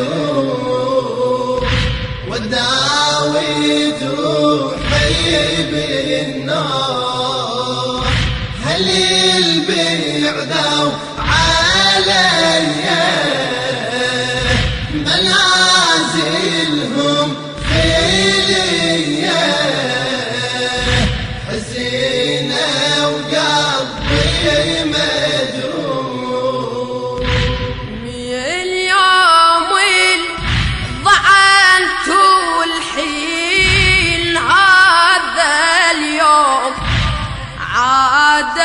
مدروب وداوي روحي بالنار. هل البيع ذو عليا منازلهم خيلية حزينة وقلبي مدروب. من يوم ضعنت والحين هذا اليوم عاد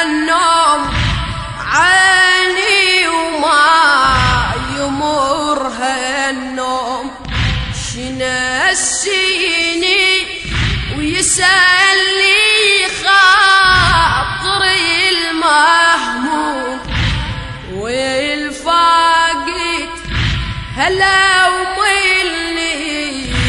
النوم عيني وما يمر هالنوم. شنسيني ويسألني خاطري المهموم والفاقد هلا وملي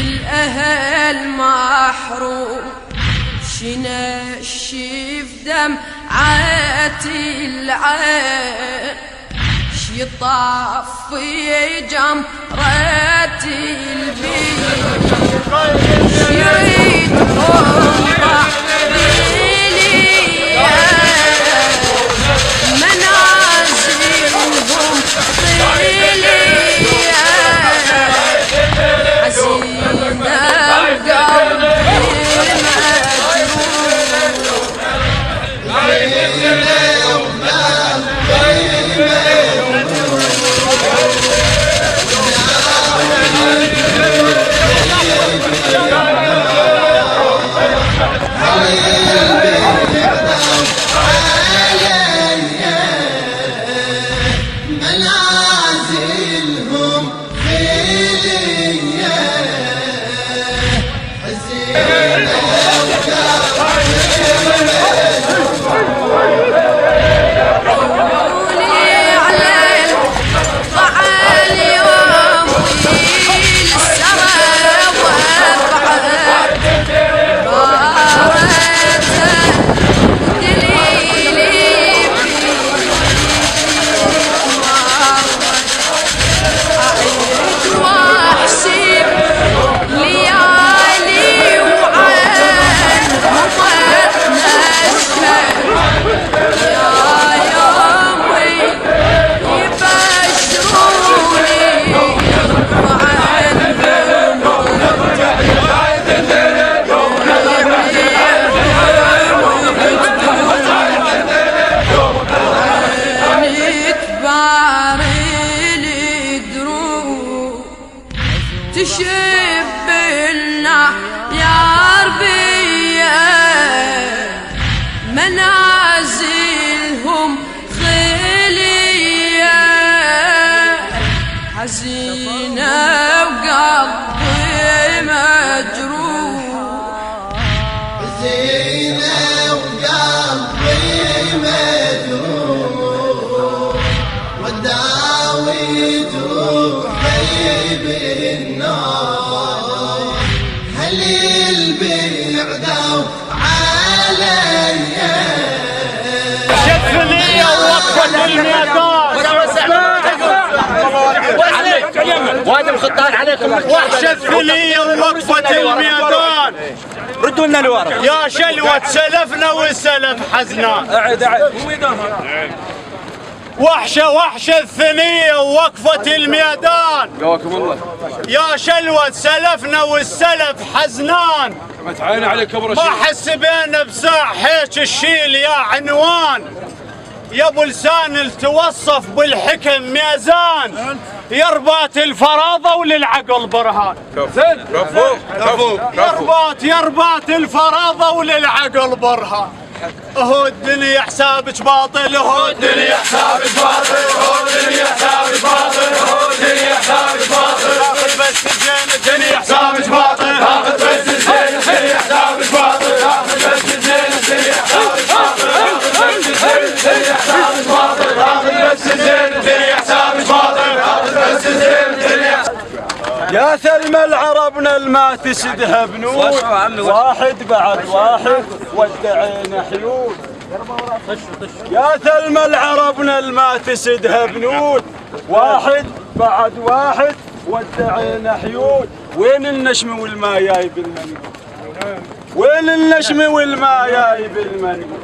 الأهل محروم. شنشف دمعة العين شيطفي جمرة البيت شريد وضع بليا منازلهم طيليا حزينة وقلبي منازلهم خيلية حزينة تشب لنا يا ربيع منازلهم خيلية حزينة وقلبي مجروح. حزينة وقلبي مجروح وداوي روحي بالنار. هل البيع ذو عليا شفني ووقفت الميدان وادي الخطان عليكم وحشفني ووقفت الميدان. ردوا لنا لورا يا شلوة سلفنا وسلف حزنان. وحشة الثنية ووقفة الميدان. قواكم الله يا شلوة سلفنا والسلف حزنان. متعين عليك ابو رشيد. ما حس بينا بساع هيك الشيل يا عنوان. يا ابو لسان التوصف بالحكم ميزان. يربات الفراضة وللعقل برهان. زين كفو يربات الفراضة وللعقل برهان. هو الدنيا حسابك باطل هو الدنيا حسابك باطل هو الدنيا حسابك باطل هو الدنيا حسابك باطل. تاخذ بس الزين الدنيا حسابك باطل تاخذ بس الزين الدنيا حسابك باطل تاخذ بس الزين الدنيا حسابك باطل تاخذ بس الزين الدنيا حسابك باطل تاخذ بس الزين الدنيا حسابك باطل تاخذ بس الزين الدنيا. يا ثلم العربنا الما تسدها بنود واحد بعد واحد ودعينا حيود. يا ثلم العربنا الما تسدها بنود واحد بعد واحد ودعينا حيود. وين النشم والما جايب المنقول؟ وين النشم والما جايب المنقول؟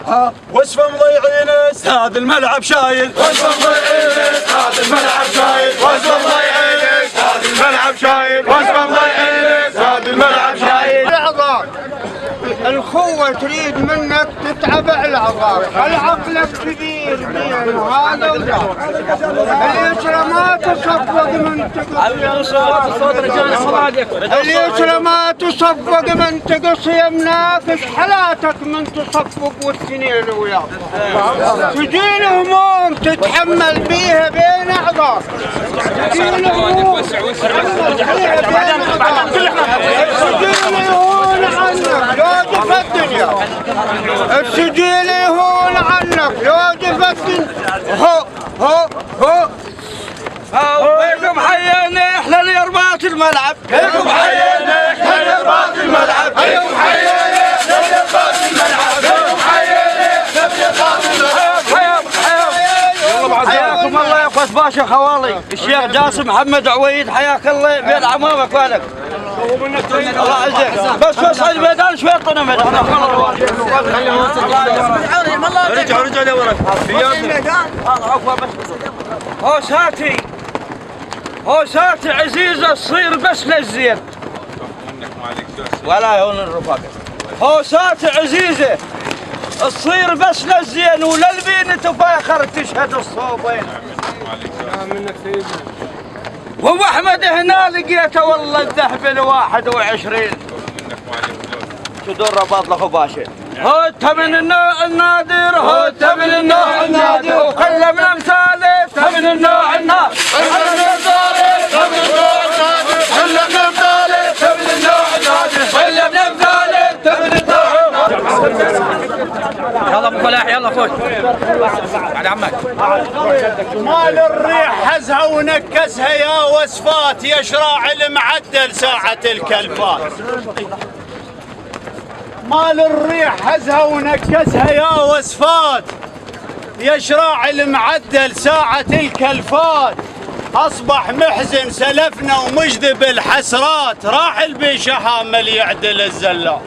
ها وصف مضيعين استاد الملعب شايل، وصف مضيعين استاد الملعب شايل، وصف مضيعين استاد الملعب شايل، وصف مضيعين استاد الملعب شايل. الأعضاء الخوة تريد منك تتعب الأعضاء، العقل كبير بين هذا وذاك، اليسرى ما تصفق من اليسرى ما تصفق من تقص يمناك، ايش حالاتك من تصفق والسنين وياك، تجيني هموم تتحمل بيها بين أعضاء، تجيني هموم تتحمل بيها بين أعضاء، تجيني هون عنك يوقف الدنيا، السجين يهون عنك يوقف الدنيا. هو هو هو بيكم حيينا احنا ليرباط الملعب، بيكم حيينا احنا ليرباط الملعب، بيكم حيينا احنا ليرباط الملعب، بيكم حيينا احنا ليرباط الملعب. حياكم الله يا اخوة باشا خوالي، الشيخ جاسم محمد عويد حياك الله بين عمامك والك. الله يعزك بس وسع الميدان شوي طنا ميدان. رجعوا لورا هوساتي عزيزة تصير بس للزين ولا يهون الرفاق. هوساتي عزيزة تصير بس للزين وللبين تفاخر تشهد الصوبين. وابو احمد هنا لقيته والله الذهب ال21 صدور رباط لاخو باشا. هو من النادر، هو من النوع النادر، وخلى من امثاله من النوع النادر، خلى من امثاله من النوع النادر، خلى من امثاله من النوع النادر، خلى من امثاله من النوع النادر. يلا ابو فلاح يلا خش على عمك. مال الريح حزها ونكسها يا وصفات، يشراع المعدل ساعة الكلفات. مال الريح حزها ونكسها يا وصفات، يشراع المعدل ساعة الكلفات. أصبح محزن سلفنا ومجذب الحسرات، راح البيشهام اللي يعدل الزلات.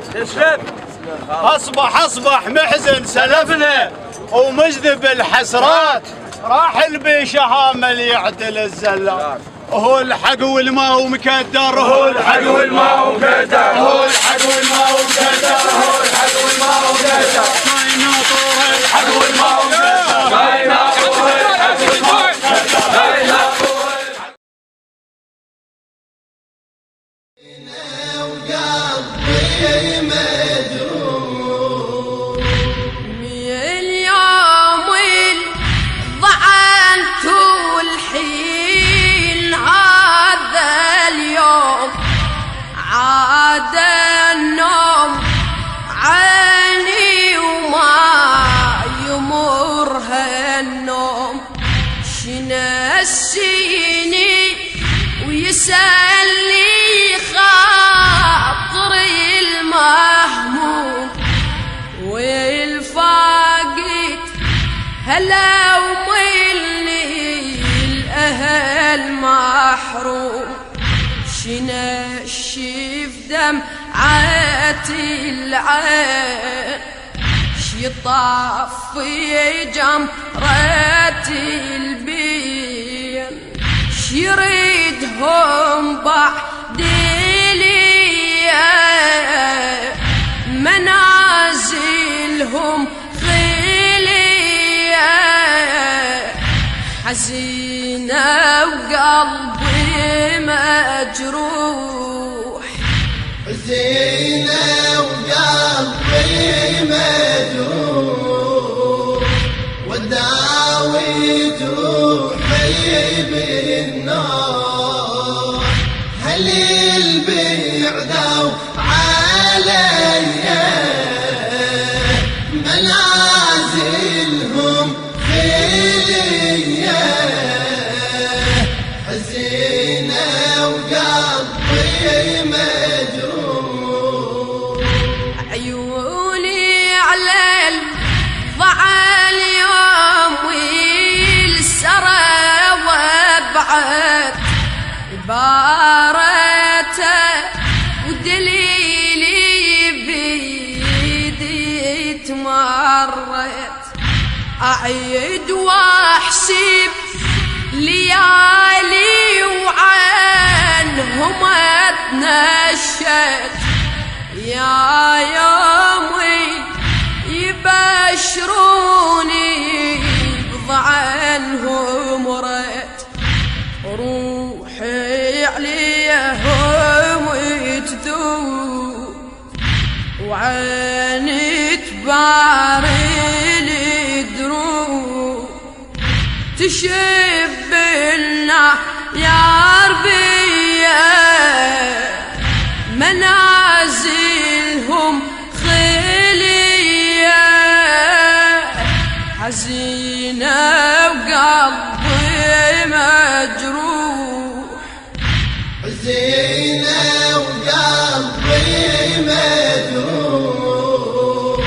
أصبح محزن سلفنا ومجذب الحسرات، راح البيشهام اللي يعدل الزلات. هو الحق والماء ومكدر، هو الحق والماء ومكدر، هو الحق والماء ومكدر، هو الحق والماء ومكدر، كاينا طور الحق والماء ومكدر، كاينا طور الحق والماء ومكدر، كاينا طور الحق. وقلبي مجروح اليوم ضعنت الحين، هذا اليوم عاد النوم عيني وما يمر هالنوم، شنسيني ويسألني خاطري المهموم، والفاقد هلا وملي الأهل محروم، شنشف دمعة العين، شيطفي جمرة البين، شيريدهم بعد لي منازلهم خلية، حزينة وقلبي مجروح، زينة وقلبي مجروح، وداوي جروحي بالنار، هل البيع ذو عليا منازلهم خلية، حزينة وقلبي مجروح، عيوني على الضعى اليوم والسرى عبارته ودليلي بيدي تمرت، أعيد وأحسب ليالي وعنهم اتنشت، يا يومي يبشروني بضعنهم رت، روحي عليهم تذوب وعيني تباري لي دروب، تشب النار بيا منازلهم خلية، حزينة وقلبي مجروح، حزينة وقلبي مجروح،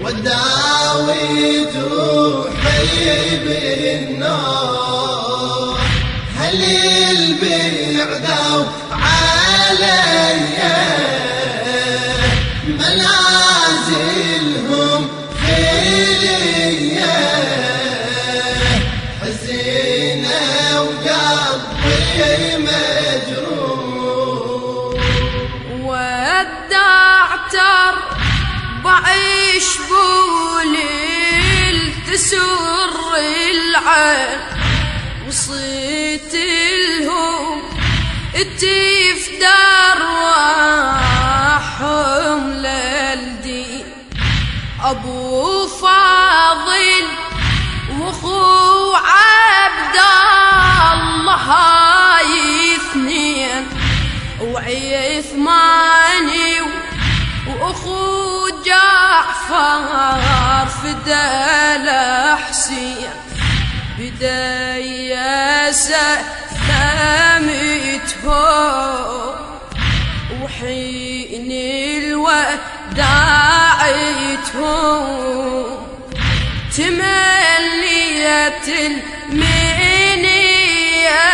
وداوي جروحي بالنار، هل البعدوا عليا منازلهم خلية، حزينة وقلبي مجروح، ودعت بعيش بوليل تسر العين، وصيت لهم تفدى ارواحهم للدين، ابو فاضل واخو عبد الله هاي اثنين، وعثماني واخو جعفر فدى لحسين، بداية سلامتهم وحين الوداعتهم، تمليت المنية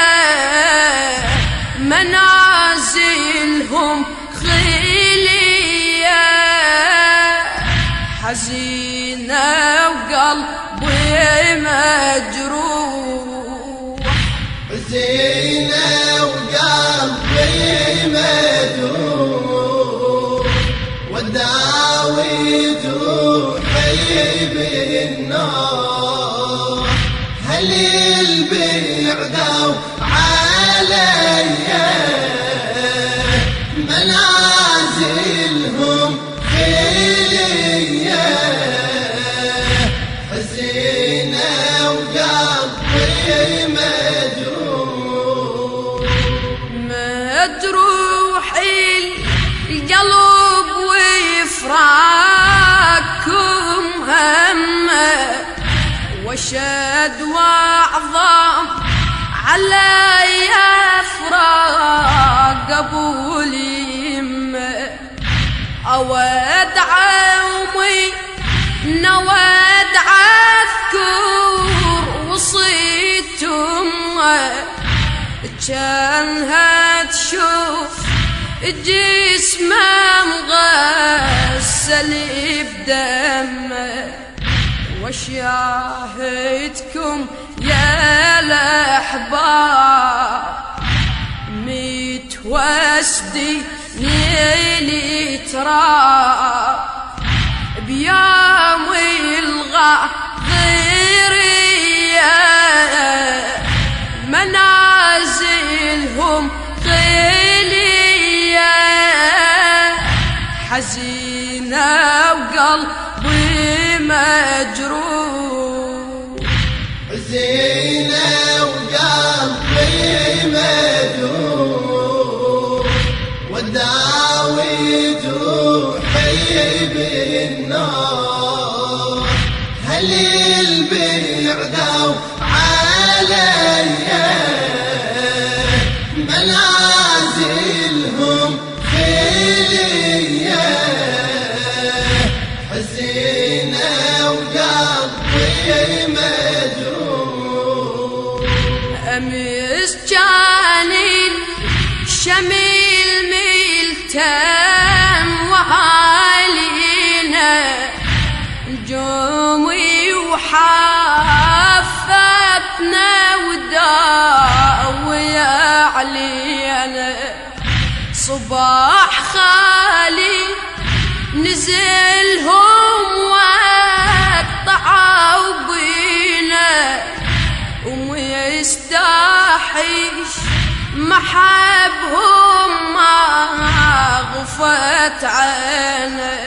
منازلهم خلية، حزينة وقلبي مجروح، حزينة وقلبي مجروح، وداوي جروحي بالنار، هل البعدوا عليا منازلهم خلية، حزينة وقلبي مجروح، مجروح القلب وفراقكم همه، وشد وعظام علي فراق ابو اليمه، اود عومي نود اذكر وصيتم، كانها تشوف جسمه مغسل بدمه، وشاهدكم يا الاحباب متوسدي نيلي تراب، بيوم الغاضرية منازلهم خلية، حزينة وقلبي مجروح، حزينة وقلبي مجروح، وداوي جروحي بالنار، هل البعدوا عليا منازلهم خلية، حزينة وقلبي مجروح، أمس كان شميل ميلتم وعالينا نجومي وحافتنا وداوي علينا صباح خالي نزلهم وقطعوا بينا ومستحيش محبهم ما غفت عينه.